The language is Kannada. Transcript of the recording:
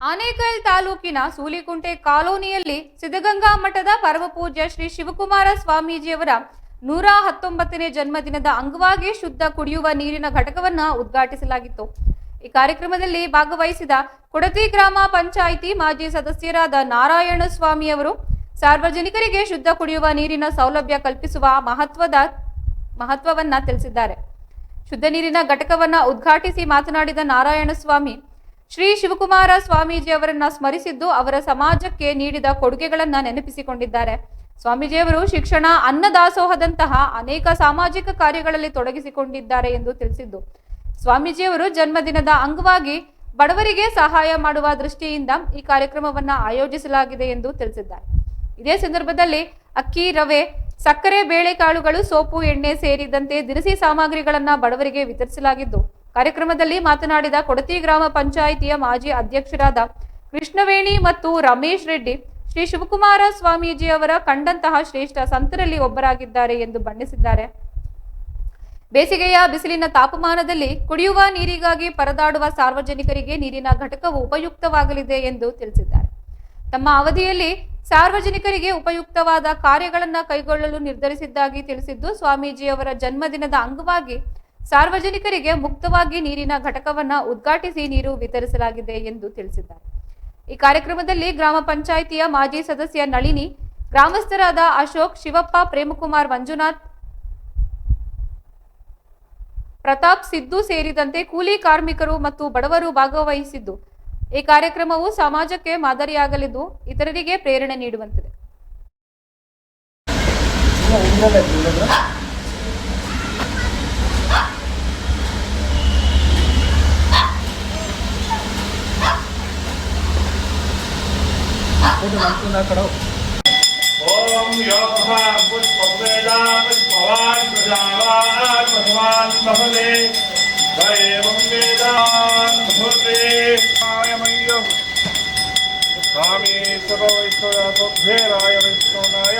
ಆನೇಕಲ್ ತಾಲೂಕಿನ ಸೂಲಿಕುಂಟೆ ಕಾಲೋನಿಯಲ್ಲಿ ಸಿದ್ಧಗಂಗಾ ಮಠದ ಪರಮಪೂಜ್ಯ ಶ್ರೀ ಶಿವಕುಮಾರ ಸ್ವಾಮೀಜಿಯವರ 119ನೇ ಜನ್ಮದಿನದ ಅಂಗವಾಗಿ ಶುದ್ಧ ಕುಡಿಯುವ ನೀರಿನ ಘಟಕವನ್ನು ಉದ್ಘಾಟಿಸಲಾಗಿತ್ತು. ಈ ಕಾರ್ಯಕ್ರಮದಲ್ಲಿ ಭಾಗವಹಿಸಿದ ಕುಡತಿ ಗ್ರಾಮ ಪಂಚಾಯಿತಿ ಮಾಜಿ ಸದಸ್ಯರಾದ ನಾರಾಯಣ ಸ್ವಾಮಿ ಅವರು ಸಾರ್ವಜನಿಕರಿಗೆ ಶುದ್ಧ ಕುಡಿಯುವ ನೀರಿನ ಸೌಲಭ್ಯ ಕಲ್ಪಿಸುವ ಮಹತ್ವವನ್ನ ತಿಳಿಸಿದ್ದಾರೆ. ಶುದ್ಧ ನೀರಿನ ಘಟಕವನ್ನು ಉದ್ಘಾಟಿಸಿ ಮಾತನಾಡಿದ ನಾರಾಯಣ ಸ್ವಾಮಿ, ಶ್ರೀ ಶಿವಕುಮಾರ ಸ್ವಾಮೀಜಿ ಅವರನ್ನ ಸ್ಮರಿಸಿದ್ದು ಅವರ ಸಮಾಜಕ್ಕೆ ನೀಡಿದ ಕೊಡುಗೆಗಳನ್ನ ನೆನಪಿಸಿಕೊಂಡಿದ್ದಾರೆ. ಸ್ವಾಮೀಜಿಯವರು ಶಿಕ್ಷಣ, ಅನ್ನದಾಸೋಹದಂತಹ ಅನೇಕ ಸಾಮಾಜಿಕ ಕಾರ್ಯಗಳಲ್ಲಿ ತೊಡಗಿಸಿಕೊಂಡಿದ್ದಾರೆ ಎಂದು ತಿಳಿಸಿದ್ದು, ಸ್ವಾಮೀಜಿಯವರು ಜನ್ಮದಿನದ ಅಂಗವಾಗಿ ಬಡವರಿಗೆ ಸಹಾಯ ಮಾಡುವ ದೃಷ್ಟಿಯಿಂದ ಈ ಕಾರ್ಯಕ್ರಮವನ್ನ ಆಯೋಜಿಸಲಾಗಿದೆ ಎಂದು ತಿಳಿಸಿದ್ದಾರೆ. ಇದೇ ಸಂದರ್ಭದಲ್ಲಿ ಅಕ್ಕಿ, ರವೆ, ಸಕ್ಕರೆ, ಬೇಳೆಕಾಳುಗಳು, ಸೋಪು, ಎಣ್ಣೆ ಸೇರಿದಂತೆ ದಿನಸಿ ಸಾಮಗ್ರಿಗಳನ್ನ ಬಡವರಿಗೆ ವಿತರಿಸಲಾಗಿದ್ದು, ಕಾರ್ಯಕ್ರಮದಲ್ಲಿ ಮಾತನಾಡಿದ ಕೊಡತಿ ಗ್ರಾಮ ಪಂಚಾಯಿತಿಯ ಮಾಜಿ ಅಧ್ಯಕ್ಷರಾದ ಕೃಷ್ಣವೇಣಿ ಮತ್ತು ರಮೇಶ್ ರೆಡ್ಡಿ, ಶ್ರೀ ಶಿವಕುಮಾರ ಸ್ವಾಮೀಜಿ ಅವರ ಕಂಡಂತಹ ಶ್ರೇಷ್ಠ ಸಂತರಲ್ಲಿ ಒಬ್ಬರಾಗಿದ್ದಾರೆ ಎಂದು ಬಣ್ಣಿಸಿದ್ದಾರೆ. ಬೇಸಿಗೆಯ ಬಿಸಿಲಿನ ತಾಪಮಾನದಲ್ಲಿ ಕುಡಿಯುವ ನೀರಿಗಾಗಿ ಪರದಾಡುವ ಸಾರ್ವಜನಿಕರಿಗೆ ನೀರಿನ ಘಟಕವು ಉಪಯುಕ್ತವಾಗಲಿದೆ ಎಂದು ತಿಳಿಸಿದ್ದಾರೆ. ತಮ್ಮ ಅವಧಿಯಲ್ಲಿ ಸಾರ್ವಜನಿಕರಿಗೆ ಉಪಯುಕ್ತವಾದ ಕಾರ್ಯಗಳನ್ನು ಕೈಗೊಳ್ಳಲು ನಿರ್ಧರಿಸಿದ್ದಾಗಿ ತಿಳಿಸಿದ್ದು, ಸ್ವಾಮೀಜಿಯವರ ಜನ್ಮದಿನದ ಅಂಗವಾಗಿ ಸಾರ್ವಜನಿಕರಿಗೆ ಮುಕ್ತವಾಗಿ ನೀರಿನ ಘಟಕವನ್ನು ಉದ್ಘಾಟಿಸಿ ನೀರು ವಿತರಿಸಲಾಗಿದೆ ಎಂದು ತಿಳಿಸಿದ್ದಾರೆ. ಈ ಕಾರ್ಯಕ್ರಮದಲ್ಲಿ ಗ್ರಾಮ ಪಂಚಾಯಿತಿಯ ಮಾಜಿ ಸದಸ್ಯ ನಳಿನಿ, ಗ್ರಾಮಸ್ಥರಾದ ಅಶೋಕ್, ಶಿವಪ್ಪ, ಪ್ರೇಮಕುಮಾರ್, ಮಂಜುನಾಥ್, ಪ್ರತಾಪ್, ಸಿದ್ದು ಸೇರಿದಂತೆ ಕೂಲಿ ಕಾರ್ಮಿಕರು ಮತ್ತು ಬಡವರು ಭಾಗವಹಿಸಿದ್ದು, ಈ ಕಾರ್ಯಕ್ರಮವು ಸಮಾಜಕ್ಕೆ ಮಾದರಿಯಾಗಲಿದ್ದು ಇತರರಿಗೆ ಪ್ರೇರಣೆ ನೀಡುವಂತಿದೆ. ओम योगः पुष्पवेदा पुष्पवान् प्रजावान् भगवान् भवते दैवं वेदान् भवते आयमय्यो स्वामी सर्वैश्वर्याय विष्णुनाय